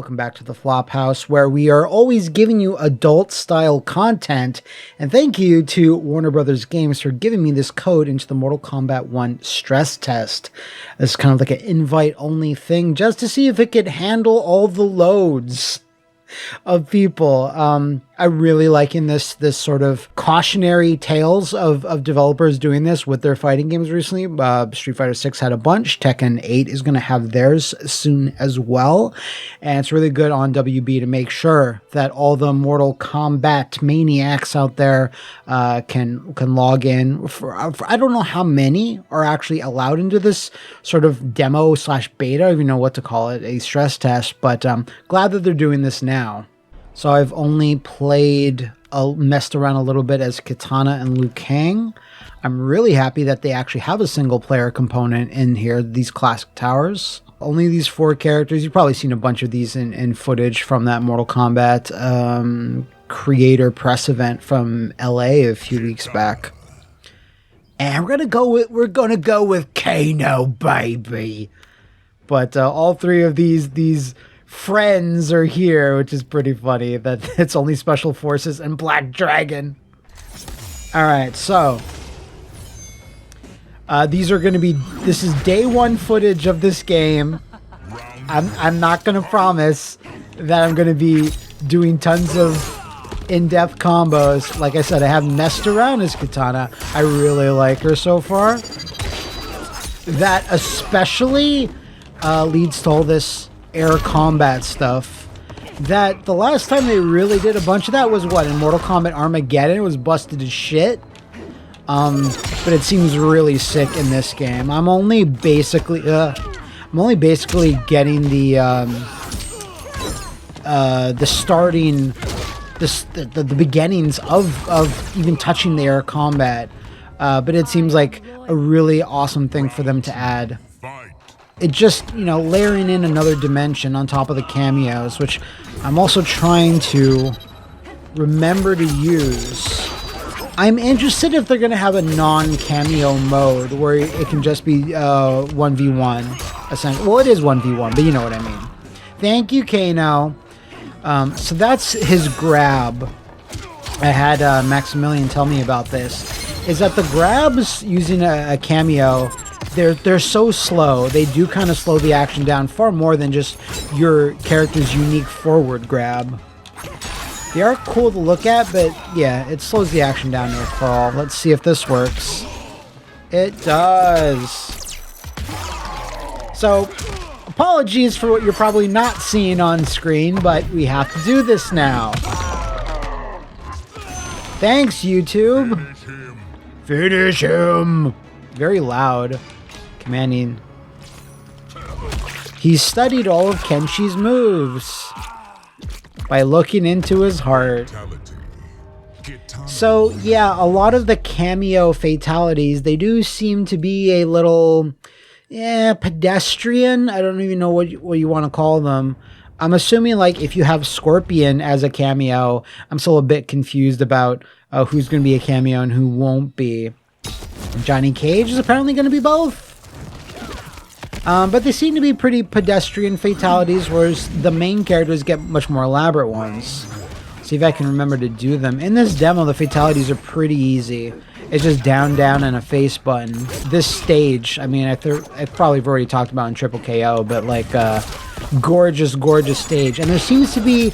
welcome back to the Flophouse, where we are always giving you adult-style content, and thank you to Warner Brothers Games for giving me this code into the Mortal Kombat 1 stress test. It's kind of like an invite-only thing, just to see if it could handle all the loads of people. I'm really liking this sort of cautionary tales of developers doing this with their fighting games recently. Street Fighter 6 had a bunch. Tekken 8 is going to have theirs soon as well. And it's really good on WB to make sure that all the Mortal Kombat maniacs out there can log in. For I don't know how many are actually allowed into this sort of demo / beta. I don't even know what to call it, a stress test. But glad that they're doing this now. So I've only messed around a little bit as Kitana and Liu Kang. I'm really happy that they actually have a single player component in here, these classic towers. Only these 4 characters. You've probably seen a bunch of these in footage from that Mortal Kombat creator press event from LA a few weeks back. And we're gonna go with Kano, baby. But all 3 of these friends are here, which is pretty funny that it's only Special Forces and Black Dragon. Alright, so this is day 1 footage of this game. I'm not gonna promise that I'm gonna be doing tons of in-depth combos. Like I said, I have messed around as Kitana. I really like her so far. That especially leads to all this air combat stuff. That the last time they really did a bunch of that was in Mortal Kombat Armageddon. It was busted as shit. But it seems really sick in this game. I'm only basically getting the beginnings of even touching the air combat. But it seems like a really awesome thing for them to add. It just, layering in another dimension on top of the cameos, which I'm also trying to remember to use. I'm interested if they're going to have a non-cameo mode where it can just be 1v1. Essentially. Well, it is 1v1, but you know what I mean. Thank you, Kano. So that's his grab. I had Maximilian tell me about this. Is that the grabs using a cameo, they're so slow. They do kind of slow the action down far more than just your character's unique forward grab. They are cool to look at, but yeah, it slows the action down to a crawl. Let's see if this works. It does. So, apologies for what you're probably not seeing on screen, but we have to do this now. Thanks, YouTube. Finish him. Very loud. Commanding. He studied all of Kenshi's moves by looking into his heart. So yeah, a lot of the cameo fatalities, they do seem to be a little pedestrian. I don't even know what you want to call them. I'm assuming like if you have Scorpion as a cameo, I'm still a bit confused about who's going to be a cameo and who won't be. Johnny Cage is apparently going to be both. But they seem to be pretty pedestrian fatalities, whereas the main characters get much more elaborate ones. See if I can remember to do them. In this demo, the fatalities are pretty easy. It's just down, and a face button. This stage, I mean, I probably have already talked about in Triple KO, but like, gorgeous stage. And there seems to be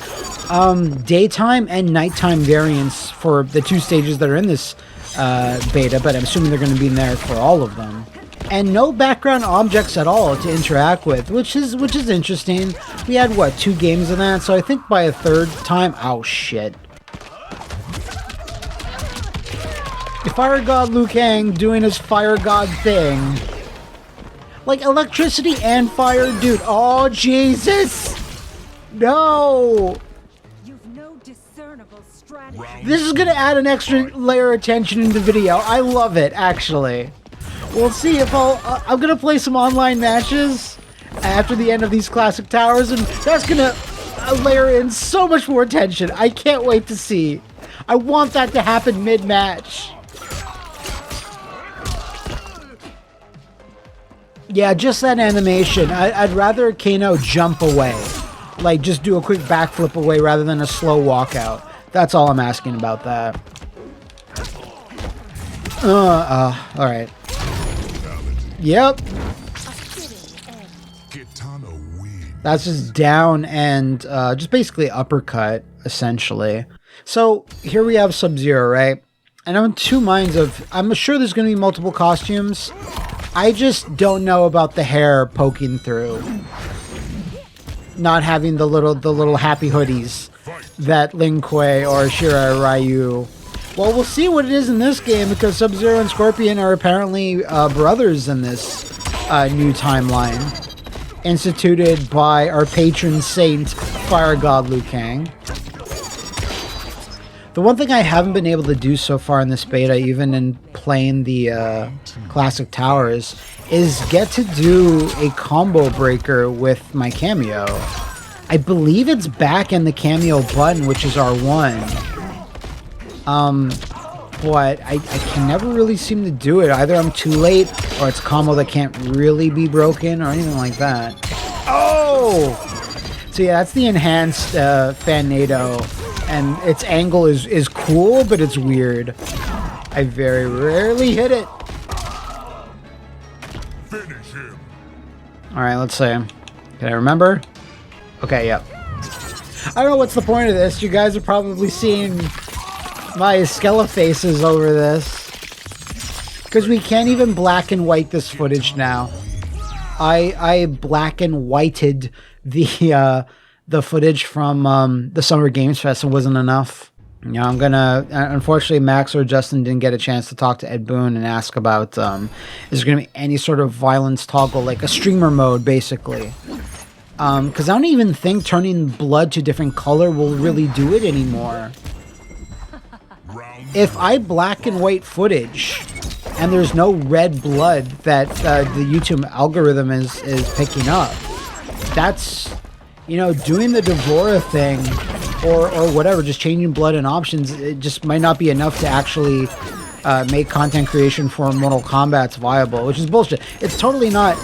daytime and nighttime variants for the 2 stages that are in this beta, but I'm assuming they're going to be in there for all of them. And no background objects at all to interact with, which is interesting. We had 2 games of that, so I think by a 3rd time, oh shit. Fire God Liu Kang doing his Fire God thing. Like electricity and fire, dude. Oh Jesus! No! This is gonna add an extra layer of tension into the video. I love it, actually. We'll see if I'm gonna play some online matches after the end of these classic towers, and that's gonna layer in so much more tension. I can't wait to see. I want that to happen mid-match. Yeah, just that animation. I'd rather Kano jump away. like just do a quick backflip away rather than a slow walkout. That's all I'm asking about that. Alright. Yep. That's just down and just basically uppercut, essentially. So here we have Sub-Zero, right? And I'm in two minds of, I'm sure there's going to be multiple costumes. I just don't know about the hair poking through. Not having the little happy hoodies that Lin Kuei or Shirai Ryu. Well, we'll see what it is in this game, because Sub-Zero and Scorpion are apparently brothers in this new timeline, instituted by our patron saint, Fire God Liu Kang. The one thing I haven't been able to do so far in this beta, even in playing the classic towers, is get to do a combo breaker with my cameo. I believe it's back in the cameo button, which is R1. But I can never really seem to do it. Either I'm too late, or it's a combo that can't really be broken, or anything like that. Oh! So yeah, that's the enhanced Fan-Nado. And its angle is cool, but it's weird. I very rarely hit it. Finish him. Alright, let's see. Can I remember? Okay, yep. I don't know what's the point of this. You guys are probably seeing my Skelefaces over this. Because we can't even black and white this footage now. I black and whited the footage from the Summer Games Fest and wasn't enough. You know, I'm gonna, unfortunately, Max or Justin didn't get a chance to talk to Ed Boon and ask about is there gonna be any sort of violence toggle, like a streamer mode, basically. Because I don't even think turning blood to different color will really do it anymore. If I black and white footage and there's no red blood that the YouTube algorithm is picking up, that's, you know, doing the Devora thing or whatever, just changing blood and options, it just might not be enough to actually make content creation for Mortal Kombat's viable, which is bullshit. It's totally not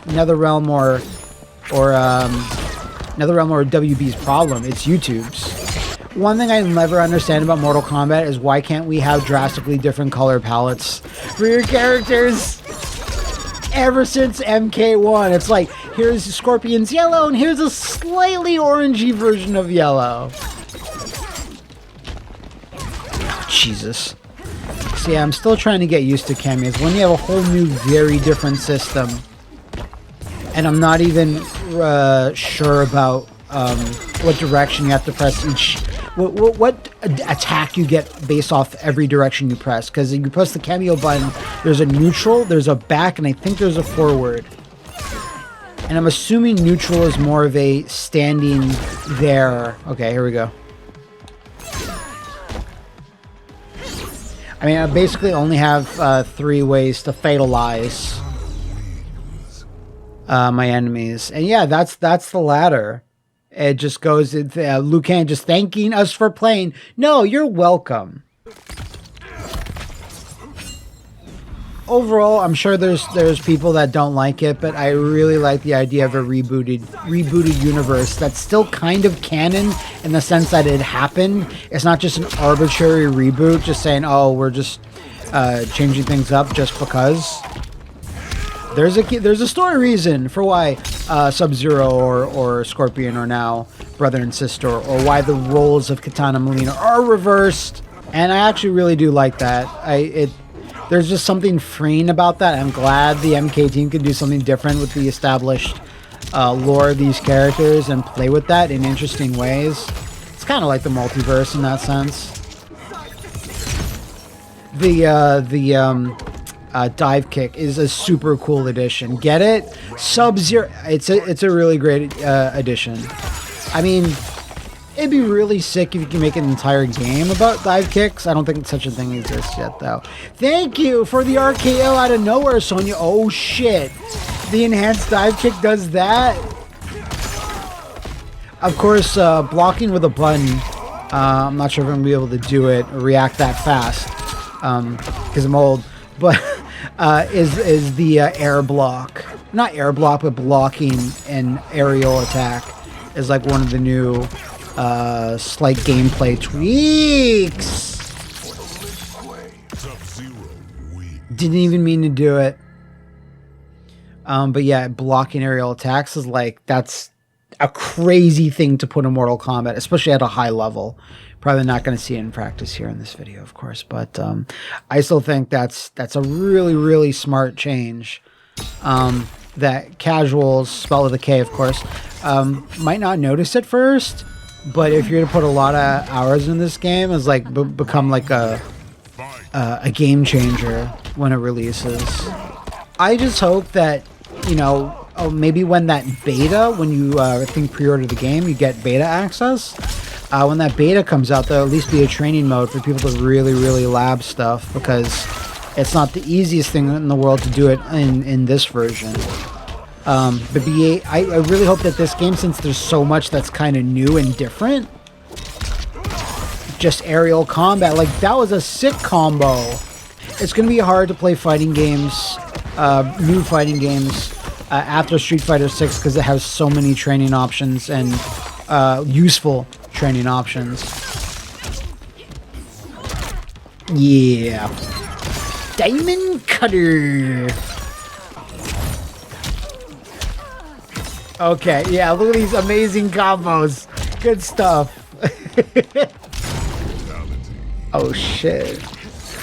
NetherRealm or WB's problem. It's YouTube's. One thing I never understand about Mortal Kombat is why can't we have drastically different color palettes for your characters? Ever since MK1, it's like, here's Scorpion's yellow, and here's a slightly orangey version of yellow. Oh, Jesus. So yeah, I'm still trying to get used to cameos. When you have a whole new, very different system, and I'm not even sure about what direction you have to press each... What attack you get based off every direction you press. Because if you press the cameo button, there's a neutral, there's a back, and I think there's a forward. And I'm assuming neutral is more of a standing there. Okay, here we go. I mean, I basically only have 3 ways to fatalize my enemies. And yeah, that's the ladder. It just goes, Liu Kang just thanking us for playing. No, you're welcome. Overall, I'm sure there's people that don't like it, but I really like the idea of a rebooted universe that's still kind of canon in the sense that it happened. It's not just an arbitrary reboot, just saying, oh, we're just changing things up just because. There's a story reason for why Sub-Zero or Scorpion are now brother and sister, or why the roles of Kitana and Melina are reversed, and I actually really do like that. There's just something freeing about that. I'm glad the MK team could do something different with the established lore of these characters and play with that in interesting ways. It's kind of like the multiverse in that sense. Dive kick is a super cool addition. Get it? Sub-Zero. It's a really great addition. I mean, it'd be really sick if you can make an entire game about dive kicks. I don't think such a thing exists yet, though. Thank you for the RKO out of nowhere, Sonya. Oh shit! The enhanced dive kick does that. Of course, blocking with a button. I'm not sure if I'm gonna be able to do it or react that fast because I'm old. But is the air block, not air block, but blocking an aerial attack. is like one of the new slight gameplay tweaks. Didn't even mean to do it. But yeah, blocking aerial attacks is like, that's a crazy thing to put in Mortal Kombat, especially at a high level. Probably not going to see it in practice here in this video, of course, but I still think that's a really, really smart change. That casuals, spelled with a K, of course, might not notice at first, but if you're to put a lot of hours in this game, it's like become like a game changer when it releases. I just hope that, you know, maybe when that beta, when you I think pre-order the game, you get beta access. When that beta comes out, there'll at least be a training mode for people to really, really lab stuff, because it's not the easiest thing in the world to do it in this version. But BA, I really hope that this game, since there's so much that's kind of new and different, just aerial combat, like that was a sick combo. It's going to be hard to play fighting games, new fighting games, after Street Fighter 6, because it has so many training options and useful training options. Yeah. Diamond Cutter. Okay, yeah, look at these amazing combos. Good stuff. Oh shit.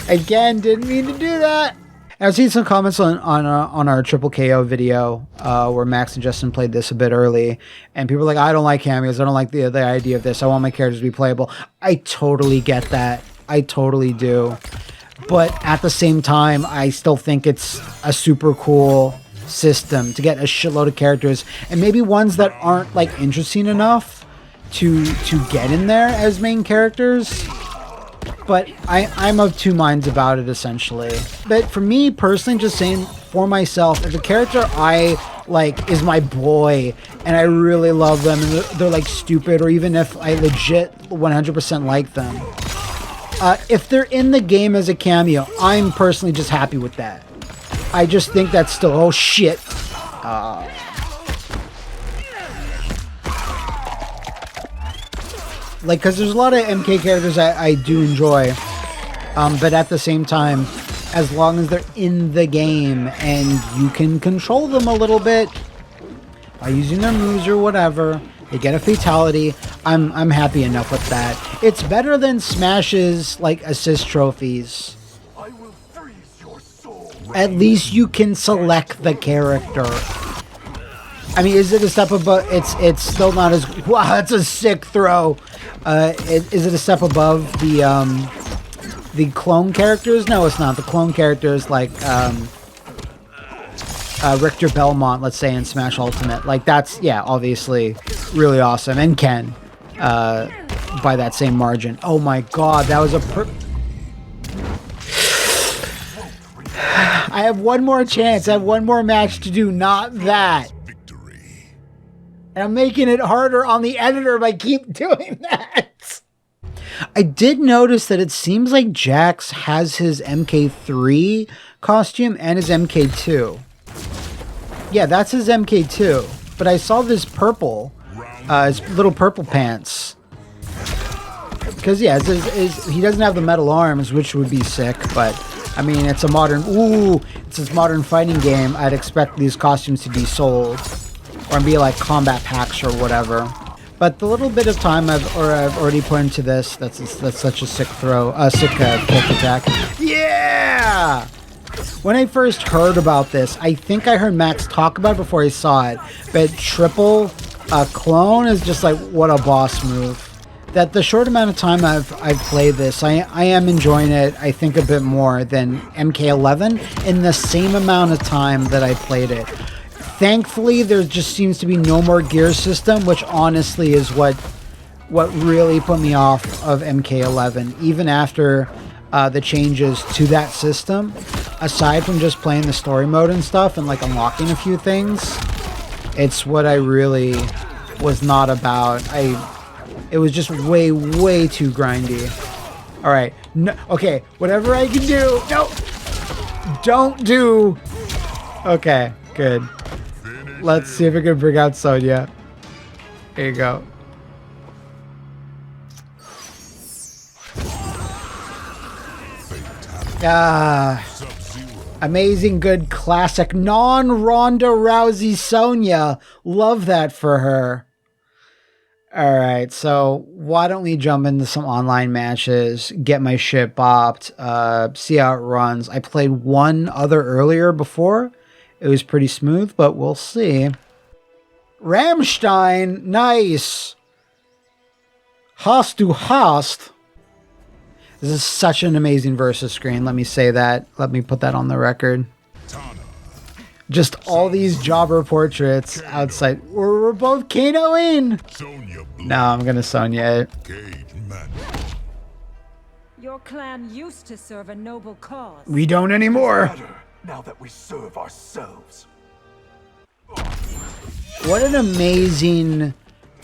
Again, didn't mean to do that. I've seen some comments on our Triple KO video where Max and Justin played this a bit early, and people are like, I don't like cameos, I don't like the idea of this, I want my characters to be playable. I totally get that. I totally do. But at the same time, I still think it's a super cool system to get a shitload of characters, and maybe ones that aren't like interesting enough to get in there as main characters. But I'm of two minds about it, essentially. But for me personally, just saying for myself, if a character I like is my boy and I really love them and they're like stupid, or even if I legit 100% like them, if they're in the game as a cameo, I'm personally just happy with that. I just think that's still, oh shit. Like, because there's a lot of MK characters I do enjoy, but at the same time, as long as they're in the game and you can control them a little bit by using their moves or whatever, they get a fatality, I'm happy enough with that. It's better than Smash's like assist trophies. At least you can select the character. I mean, is it a step above? It's still not as, wow, that's a sick throw. Is it a step above the clone characters? No, it's not. The clone characters like Richter Belmont, let's say, in Smash Ultimate. Like, that's, yeah, obviously really awesome. And Ken, by that same margin. Oh my god, that was a I have one more chance. I have one more match to do, not that. And I'm making it harder on the editor by keep doing that. I did notice that it seems like Jax has his MK3 costume and his MK2. Yeah, that's his MK2. But I saw this purple, his little purple pants. Because, yeah, he doesn't have the metal arms, which would be sick, but I mean, it's a modern, it's a modern fighting game. I'd expect these costumes to be sold. Or be like combat packs or whatever. But the little bit of time I've already put into this, that's such a sick throw, sick kick attack. Yeah! When I first heard about this, I think I heard Max talk about it before I saw it. But triple clone is just like, what a boss move. That the short amount of time I've played this, I am enjoying it, I think, a bit more than MK11 in the same amount of time that I played it. Thankfully, there just seems to be no more gear system, which honestly is what really put me off of MK11. Even after the changes to that system, aside from just playing the story mode and stuff and like unlocking a few things, it's what I really was not about. It was just way too grindy. All right, no, okay, whatever I can do. No, don't do. Okay, good. Let's see if we can bring out Sonya. There you go. Amazing, good, classic, non-Ronda Rousey Sonya. Love that for her. All right, so why don't we jump into some online matches, get my shit bopped, see how it runs. I played one other earlier before. It was pretty smooth, but we'll see. Rammstein, nice. Hast du hast. This is such an amazing versus screen. Let me say that. Let me put that on the record. Just all these jobber portraits outside. We're both Kano-ing. No, I'm going to Sonya it. Your clan used to serve a noble cause. We don't anymore. Now that we serve ourselves. What an amazing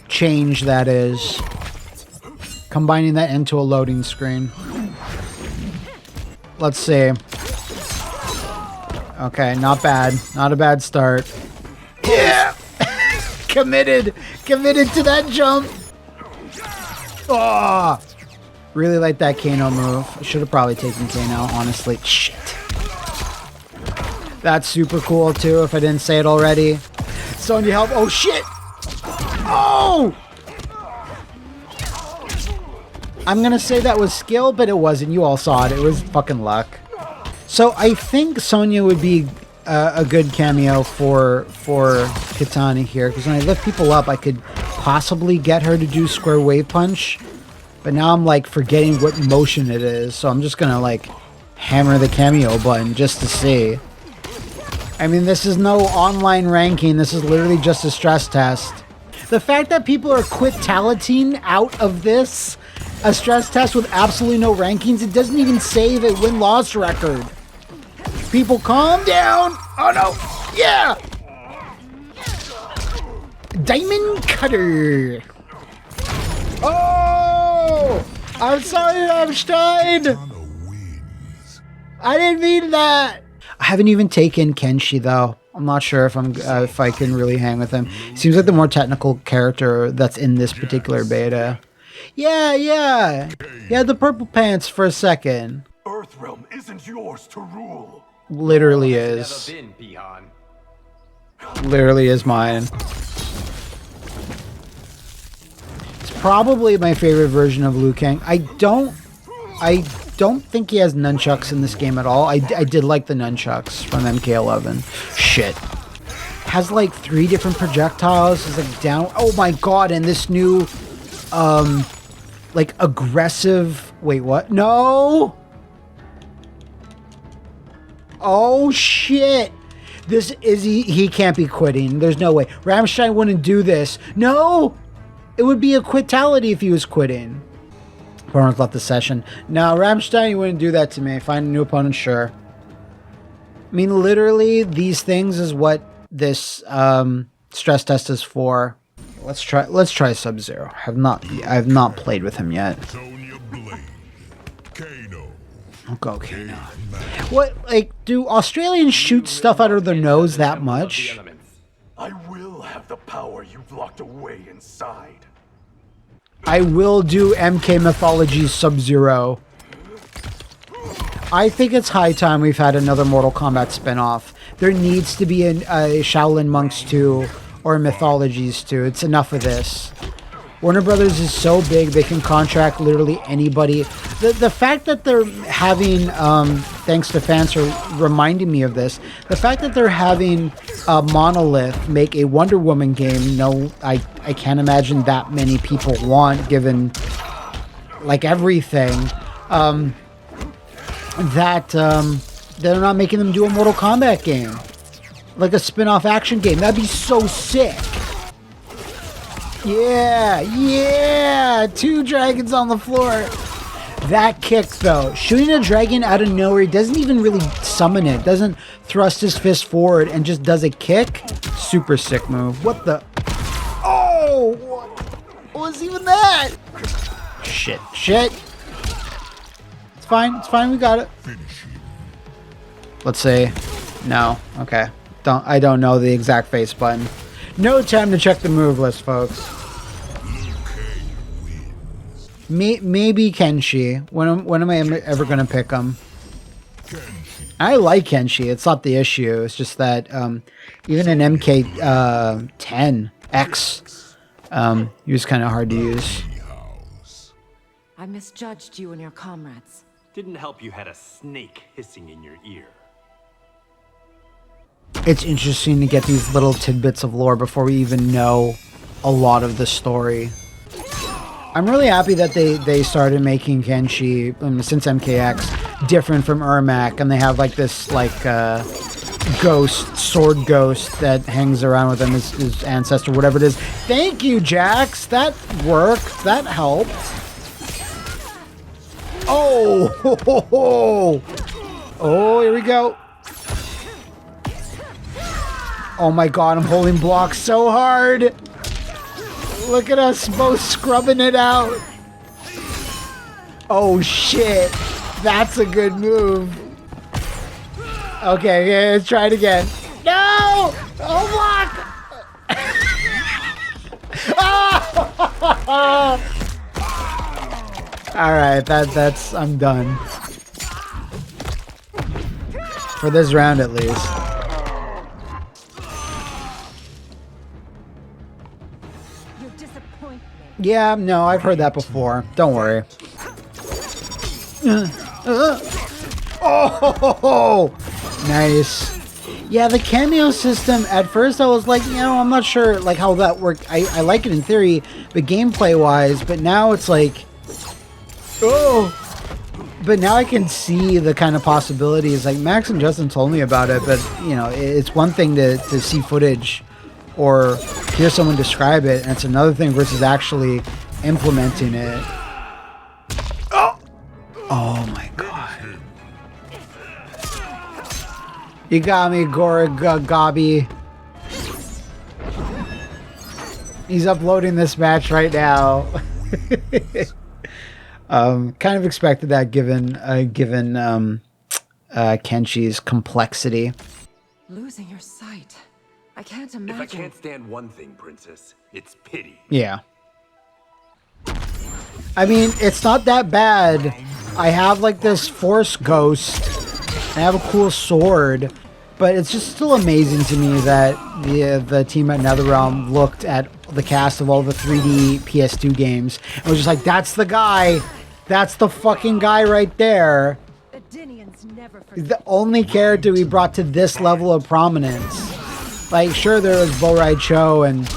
change that is. Combining that into a loading screen. Let's see. Okay, not bad. Not a bad start. Yeah! Committed to that jump. Oh! Really like that Kano move. I should have probably taken Kano, honestly. Shit. That's super cool too, if I didn't say it already. Sonya help. Oh shit! Oh! I'm gonna say that was skill, but it wasn't. You all saw it. It was fucking luck. So I think Sonya would be a good cameo for Kitana here, because when I lift people up, I could possibly get her to do square wave punch. But now I'm like forgetting what motion it is, so I'm just gonna like hammer the cameo button just to see. I mean, this is no online ranking. This is literally just a stress test. The fact that people are quit-tallying out of this, a stress test with absolutely no rankings, it doesn't even save a win-loss record. People, calm down. Oh no. Yeah. Diamond Cutter. Oh, I'm sorry, Rammstein. I didn't mean that. I haven't even taken Kenshi though. I'm not sure if I can really hang with him. Seems like the more technical character that's in this particular beta. Yeah. He had the purple pants for a second. Earthrealm isn't yours to rule. Literally is. Literally is mine. It's probably my favorite version of Liu Kang. I don't think he has nunchucks in this game at all. I did like the nunchucks from MK11. Shit. Has like 3 different projectiles. It's like down. Oh my god, and this new like aggressive. Wait, what? No. Oh shit. This is he can't be quitting. There's no way. Rammstein wouldn't do this. No. It would be a quitality if he was quitting. Opponents left the session. No, Rammstein, you wouldn't do that to me. Find a new opponent, sure. I mean, literally, these things is what this stress test is for. Let's try Sub-Zero. I have not played with him yet. I'll go Kano. What, like, do Australians shoot stuff out of their nose that much? I will have the power you've locked away inside. I will do MK Mythology's Sub-Zero. I think it's high time we've had another Mortal Kombat spin-off. There needs to be a Shaolin Monks 2 or Mythologies 2. It's enough of this. Warner Brothers is so big, they can contract literally anybody. The fact that they're having, thanks to fans for reminding me of this, the fact that they're having Monolith make a Wonder Woman game, no, I can't imagine that many people want, given, like, everything, that they're not making them do a Mortal Kombat game. Like a spin-off action game. That'd be so sick. Yeah, 2 dragons on the floor. That kick, though. Shooting a dragon out of nowhere, he doesn't even really summon it. Doesn't thrust his fist forward and just does a kick. Super sick move. What the? Oh! What was even that? Shit. It's fine, we got it. Let's see. No, okay. I don't know the exact face button. No time to check the move list, folks. Maybe Kenshi. When am I ever going to pick him? I like Kenshi. It's not the issue. It's just that even in MK10X, he was kind of hard to use. I misjudged you and your comrades. Didn't help you had a snake hissing in your ear. It's interesting to get these little tidbits of lore before we even know a lot of the story. I'm really happy that they started making Kenshi, since MKX, different from Ermac, and they have like this sword ghost that hangs around with him, his ancestor, whatever it is. Thank you, Jax. That worked. That helped. Oh, oh, here we go. Oh my god, I'm holding blocks so hard. Look at us both scrubbing it out. Oh shit. That's a good move. Okay, let's try it again. No! Oh, block! Alright, that's I'm done. For this round at least. You disappoint me. Yeah, no, I've heard that before. Don't worry. Oh, nice. Yeah, the cameo system, at first I was like, I'm not sure like how that worked. I like it in theory, but gameplay wise, but now it's like, oh, but now I can see the kind of possibilities. Like Max and Justin told me about it, but it's one thing to see footage or hear someone describe it, and it's another thing versus actually implementing it. Oh my god. You got me, Gabi. He's uploading this match right now. Kind of expected that given Kenshi's complexity. Losing your sight. I can't imagine. If I can't stand one thing, Princess, it's pity. Yeah. I mean, it's not that bad. I have like this Force Ghost. I have a cool sword, but it's just still amazing to me that the team at NetherRealm looked at the cast of all the 3D PS2 games and was just like, that's the guy. That's the fucking guy right there. Never the only character we brought to this level of prominence. Like, sure, there was Bo-Rai Cho, and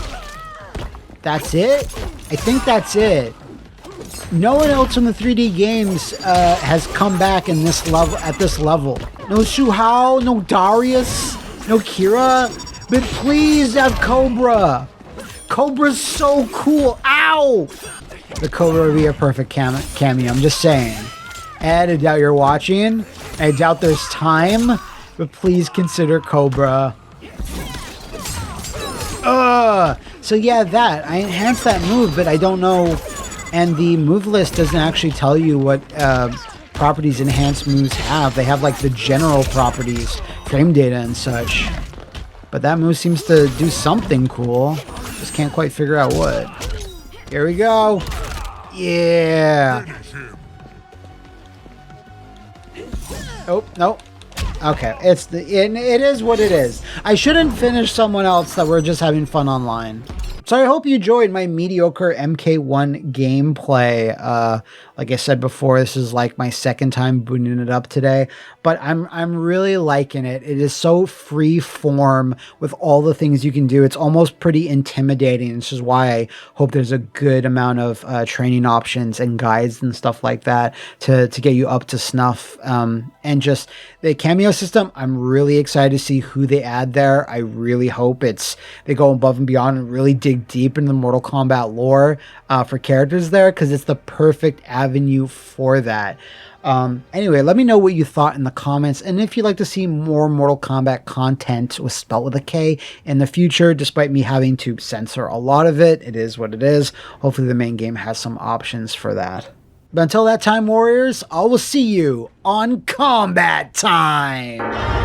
that's it? I think that's it. No one else from the 3D games has come back in this level at this level. No Shu Hao, no Darius, no Kira, but please have Cobra. Cobra's so cool. Ow! The Cobra would be a perfect cameo. I'm just saying. And I doubt you're watching. I doubt there's time, but please consider Cobra. So yeah, that I enhanced that move, but I don't know. And the move list doesn't actually tell you what properties enhanced moves have. They have like the general properties, frame data and such. But that move seems to do something cool. Just can't quite figure out what. Here we go. Yeah. Oh, no. Okay, it is what it is. I shouldn't finish someone else that we're just having fun online. So I hope you enjoyed my mediocre MK1 gameplay. Like I said before, this is like my second time booting it up today, but I'm really liking it. It is so free form with all the things you can do. It's almost pretty intimidating. This is why I hope there's a good amount of training options and guides and stuff like that to get you up to snuff. And just the cameo system, I'm really excited to see who they add there. I really hope they go above and beyond and really dig deep into the Mortal Kombat lore for characters there, because it's the perfect avenue for that. Anyway, let me know what you thought in the comments, and if you'd like to see more Mortal Kombat content spelled with a K in the future, despite me having to censor a lot of it. It is what it is. Hopefully the main game has some options for that. But until that time, warriors, I will see you on Combat Time!